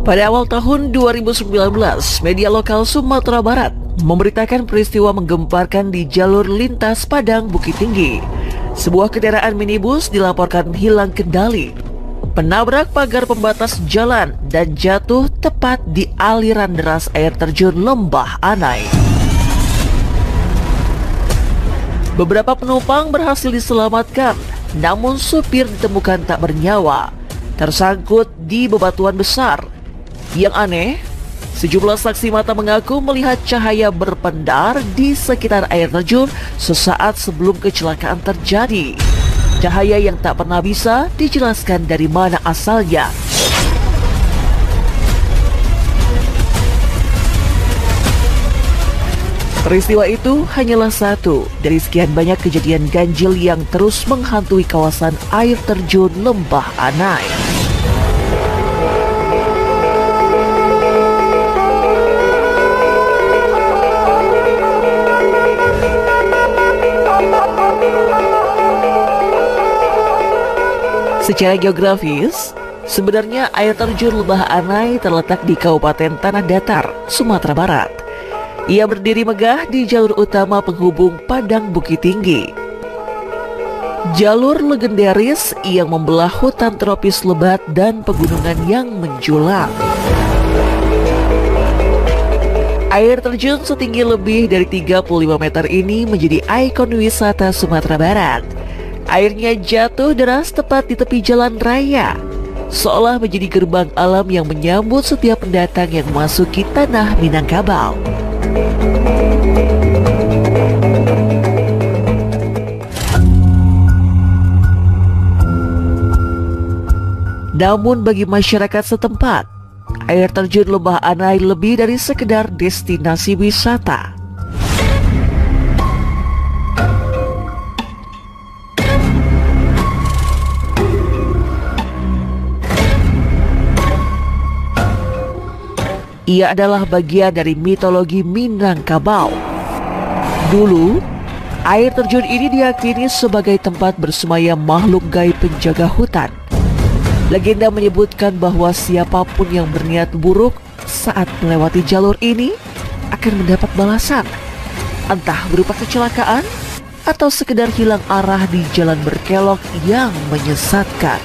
Pada awal tahun 2019, media lokal Sumatera Barat memberitakan peristiwa menggemparkan di jalur lintas Padang Bukit Tinggi. Sebuah kendaraan minibus dilaporkan hilang kendali, penabrak pagar pembatas jalan dan jatuh tepat di aliran deras air terjun Lembah Anai. Beberapa penumpang berhasil diselamatkan, namun supir ditemukan tak bernyawa, tersangkut di bebatuan besar. Yang aneh, sejumlah saksi mata mengaku melihat cahaya berpendar di sekitar air terjun sesaat sebelum kecelakaan terjadi. Cahaya yang tak pernah bisa dijelaskan dari mana asalnya. Peristiwa itu hanyalah satu dari sekian banyak kejadian ganjil yang terus menghantui kawasan air terjun Lembah Anai. Secara geografis, sebenarnya air terjun Lembah Anai terletak di Kabupaten Tanah Datar, Sumatera Barat. Ia berdiri megah di jalur utama penghubung Padang Bukit Tinggi. Jalur legendaris yang membelah hutan tropis lebat dan pegunungan yang menjulang. Air terjun setinggi lebih dari 35 meter ini menjadi ikon wisata Sumatera Barat. Airnya jatuh deras tepat di tepi jalan raya, seolah menjadi gerbang alam yang menyambut setiap pendatang yang memasuki tanah Minangkabau. Namun bagi masyarakat setempat, air terjun Lembah Anai lebih dari sekedar destinasi wisata. Ia adalah bagian dari mitologi Minangkabau. Dulu, air terjun ini diyakini sebagai tempat bersemayam makhluk gaib penjaga hutan. Legenda menyebutkan bahwa siapapun yang berniat buruk saat melewati jalur ini akan mendapat balasan, entah berupa kecelakaan atau sekedar hilang arah di jalan berkelok yang menyesatkan.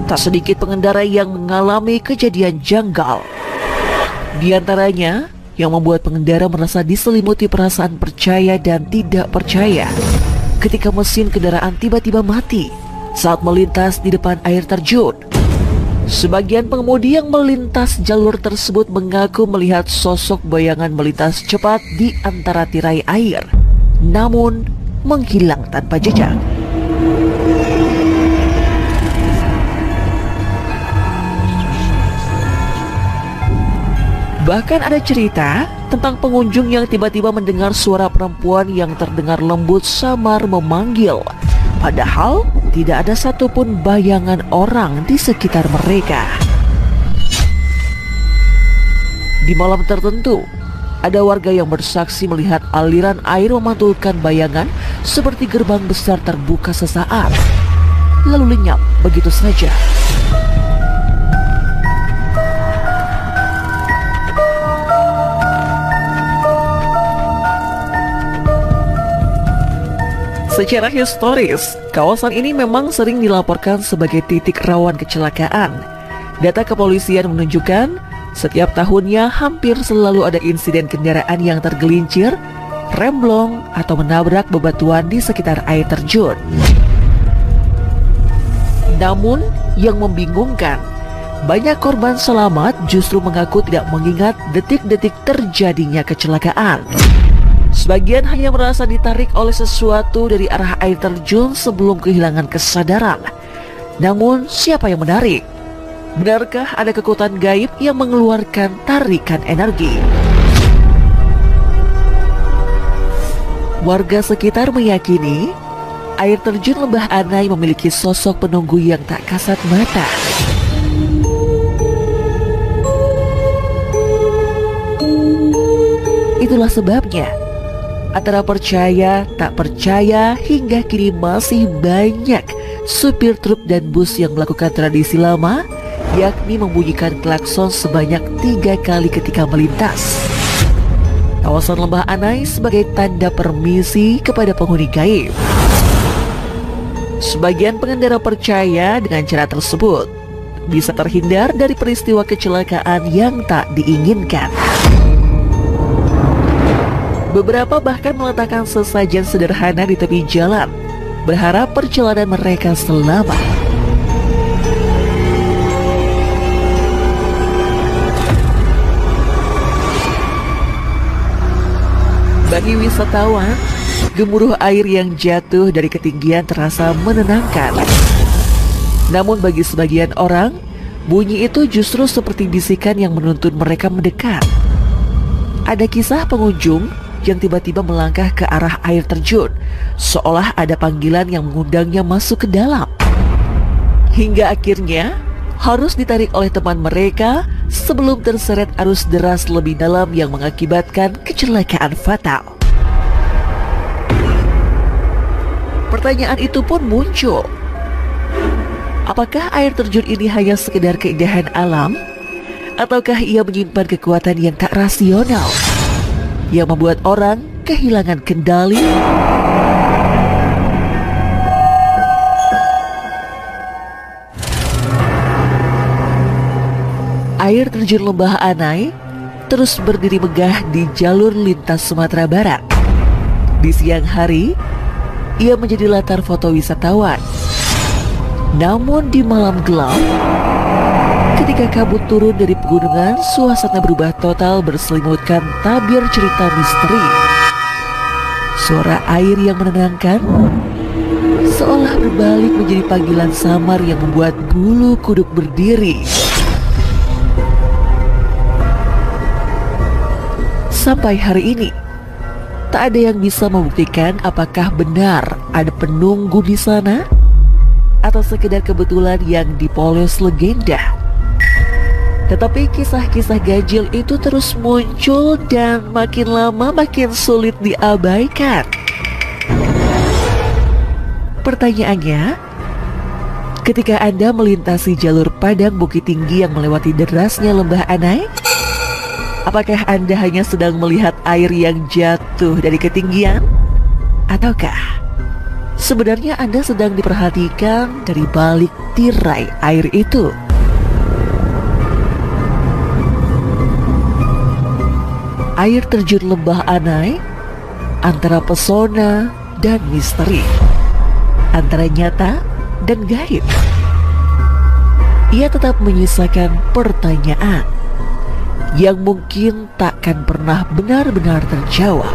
Tak sedikit pengendara yang mengalami kejadian janggal. Di antaranya, yang membuat pengendara merasa diselimuti perasaan percaya dan tidak percaya ketika mesin kendaraan tiba-tiba mati saat melintas di depan air terjun. Sebagian pengemudi yang melintas jalur tersebut mengaku melihat sosok bayangan melintas cepat di antara tirai air, namun menghilang tanpa jejak. Bahkan ada cerita tentang pengunjung yang tiba-tiba mendengar suara perempuan yang terdengar lembut samar memanggil. Padahal tidak ada satupun bayangan orang di sekitar mereka. Di malam tertentu, ada warga yang bersaksi melihat aliran air memantulkan bayangan seperti gerbang besar terbuka sesaat, lalu lenyap begitu saja. Secara historis, kawasan ini memang sering dilaporkan sebagai titik rawan kecelakaan. Data kepolisian menunjukkan, setiap tahunnya hampir selalu ada insiden kendaraan yang tergelincir, remblong, atau menabrak bebatuan di sekitar air terjun. Namun, yang membingungkan, banyak korban selamat justru mengaku tidak mengingat detik-detik terjadinya kecelakaan. Sebagian hanya merasa ditarik oleh sesuatu dari arah air terjun sebelum kehilangan kesadaran. Namun siapa yang menarik? Benarkah ada kekuatan gaib yang mengeluarkan tarikan energi? Warga sekitar meyakini air terjun Lembah Anai memiliki sosok penunggu yang tak kasat mata. Itulah sebabnya Antara percaya, tak percaya, hingga kini masih banyak supir truk dan bus yang melakukan tradisi lama, yakni membunyikan klakson sebanyak 3 kali ketika melintas kawasan Lembah Anai sebagai tanda permisi kepada penghuni gaib. Sebagian pengendara percaya dengan cara tersebut bisa terhindar dari peristiwa kecelakaan yang tak diinginkan. Beberapa bahkan meletakkan sesajen sederhana di tepi jalan, berharap perjalanan mereka selamat. Bagi wisatawan, gemuruh air yang jatuh dari ketinggian terasa menenangkan. Namun bagi sebagian orang, bunyi itu justru seperti bisikan yang menuntun mereka mendekat. Ada kisah pengunjung yang tiba-tiba melangkah ke arah air terjun, seolah ada panggilan yang mengundangnya masuk ke dalam. Hingga akhirnya harus ditarik oleh teman mereka sebelum terseret arus deras lebih dalam yang mengakibatkan kecelakaan fatal. Pertanyaan itu pun muncul. Apakah air terjun ini hanya sekedar keindahan alam? Ataukah ia menyimpan kekuatan yang tak rasional, yang membuat orang kehilangan kendali? Air terjun Lembah Anai terus berdiri megah di jalur lintas Sumatera Barat. Di siang hari, ia menjadi latar foto wisatawan. Namun di malam gelap, ketika kabut turun dari pegunungan, suasana berubah total berselimutkan tabir cerita misteri. Suara air yang menenangkan seolah berbalik menjadi panggilan samar yang membuat bulu kuduk berdiri. Sampai hari ini, tak ada yang bisa membuktikan apakah benar ada penunggu di sana atau sekedar kebetulan yang dipoles legenda. Tetapi kisah-kisah ganjil itu terus muncul dan makin lama makin sulit diabaikan. Pertanyaannya, ketika Anda melintasi jalur padang bukit tinggi yang melewati derasnya Lembah Anai, apakah Anda hanya sedang melihat air yang jatuh dari ketinggian? Ataukah sebenarnya Anda sedang diperhatikan dari balik tirai air itu? Air terjun Lembah Anai antara pesona dan misteri, antara nyata dan gaib. Ia tetap menyisakan pertanyaan yang mungkin takkan pernah benar-benar terjawab.